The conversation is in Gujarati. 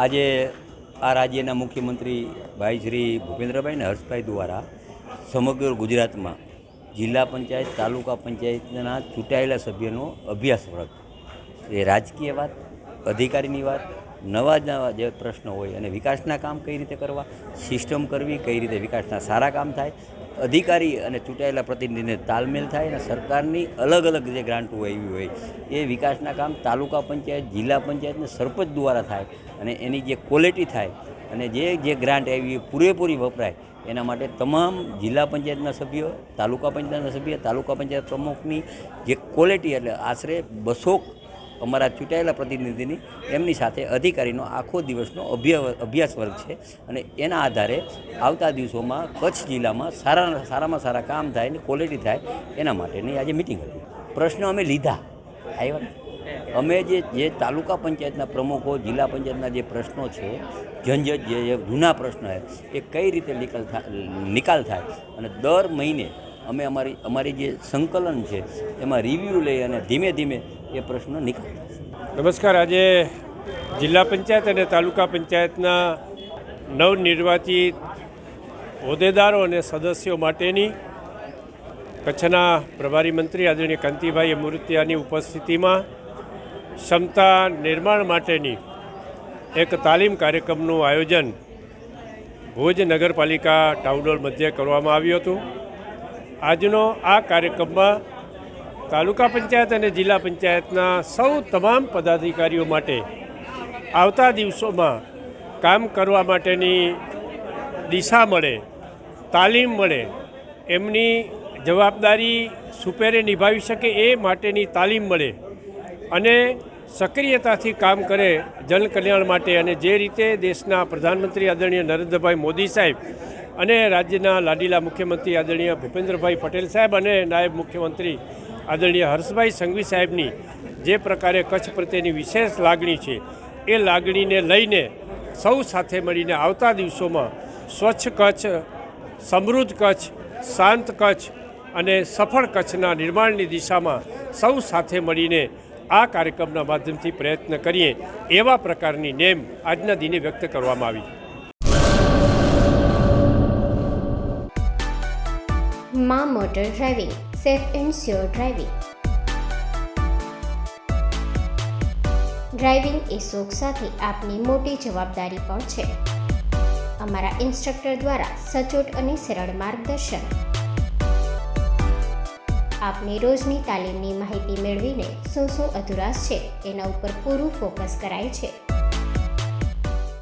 આજે આ રાજ્યના મુખ્યમંત્રી ભાઈ શ્રી ભૂપેન્દ્રભાઈ અને હર્ષભાઈ દ્વારા સમગ્ર ગુજરાતમાં જિલ્લા પંચાયત તાલુકા પંચાયતના ચૂંટાયેલા સભ્યોનો અભ્યાસ વર્ગ, એ રાજકીય વાત, અધિકારીની વાત, નવા જે પ્રશ્નો હોય અને વિકાસના કામ કઈ રીતે કરવા, સિસ્ટમ કરવી, કઈ રીતે વિકાસના સારા કામ થાય, અધિકારી અને ચૂંટાયેલા પ્રતિનિધિને તાલમેલ થાય અને સરકારની અલગ અલગ જે ગ્રાન્ટો એવી હોય એ વિકાસના કામ તાલુકા પંચાયત, જિલ્લા પંચાયત અને સરપંચ દ્વારા થાય અને એની જે ક્વોલિટી થાય અને જે ગ્રાન્ટ આવી પૂરેપૂરી વપરાય એના માટે તમામ જિલ્લા પંચાયતના સભ્યો, તાલુકા પંચાયતના સભ્ય, તાલુકા પંચાયત પ્રમુખની જે ક્વોલિટી એટલે આશરે 200 અમારા ચૂંટાયેલા પ્રતિનિધિની એમની સાથે અધિકારીનો આખો દિવસનો અભ્યાસ વર્ગ છે અને એના આધારે આવતા દિવસોમાં કચ્છ જિલ્લામાં સારામાં સારા કામ થાય અને ક્વોલિટી થાય એના માટેની આજે મિટિંગ હતી. પ્રશ્નો અમે લીધા આવ્યા. અમે જે તાલુકા પંચાયતના પ્રમુખો, જિલ્લા પંચાયતના જે પ્રશ્નો છે, ઝંઝટ જે જૂના પ્રશ્નો છે એ કઈ રીતે નિકાલ થાય અને દર મહિને અમે અમારી જે સંકલન છે એમાં રિવ્યૂ લઈ અને ધીમે ધીમે એ પ્રશ્નો નિકાલ. નમસ્કાર. આજે જિલ્લા પંચાયત અને તાલુકા પંચાયતના નવનિર્વાચિત હોદ્દેદારો અને સદસ્યો માટેની કચ્છના પ્રભારી મંત્રી આદરણીય કાંતિભાઈ અમૃતિયાની ઉપસ્થિતિમાં ક્ષમતા નિર્માણ માટેની એક તાલીમ કાર્યક્રમનું આયોજન ભુજ નગરપાલિકા ટાઉન હોલ મધ્યે કરવામાં આવ્યું હતું. આજનો આ કાર્યક્રમમાં તાલુકા પંચાયત અને જિલ્લા પંચાયતના સૌ તમામ પદાધિકારીઓ માટે આવતા દિવસોમાં કામ કરવા માટેની દિશા મળે, તાલીમ મળે, એમની જવાબદારી સુપેરે નિભાવી શકે એ માટેની તાલીમ મળે અને સક્રિયતાથી કામ કરે જનકલ્યાણ માટે. અને જે રીતે દેશના પ્રધાનમંત્રી આદરણીય નરેન્દ્રભાઈ મોદી સાહેબ અને રાજ્યના લાડીલા મુખ્યમંત્રી આદરણીય ભૂપેન્દ્રભાઈ પટેલ સાહેબ અને નાયબ મુખ્યમંત્રી આદરણીય હર્ષભાઈ સંઘવી સાહેબની જે પ્રકારે કચ્છ પ્રત્યેની વિશેષ લાગણી છે એ લાગણીને લઈને સૌ સાથે મળીને આવતા દિવસોમાં સ્વચ્છ કચ્છ, સમૃદ્ધ કચ્છ, શાંત કચ્છ અને સફળ કચ્છના નિર્માણની દિશામાં સૌ સાથે મળીને આ કાર્યક્રમના માધ્યમથી પ્રયત્ન કરીએ એવા પ્રકારની નેમ આજના દિને વ્યક્ત કરવામાં આવી. માં motor driving, safe and sure driving. Driving એ શોખ સાથે આપની મોટી જવાબદારી પણ છે. અમારા ઇન્સ્ટ્રક્ટર દ્વારા સચોટ અને સરળ માર્ગદર્શન. આપની રોજની તાલીમની માહિતી મેળવીને શું અધુરાશ છે એના ઉપર પૂરું ફોકસ કરાય છે.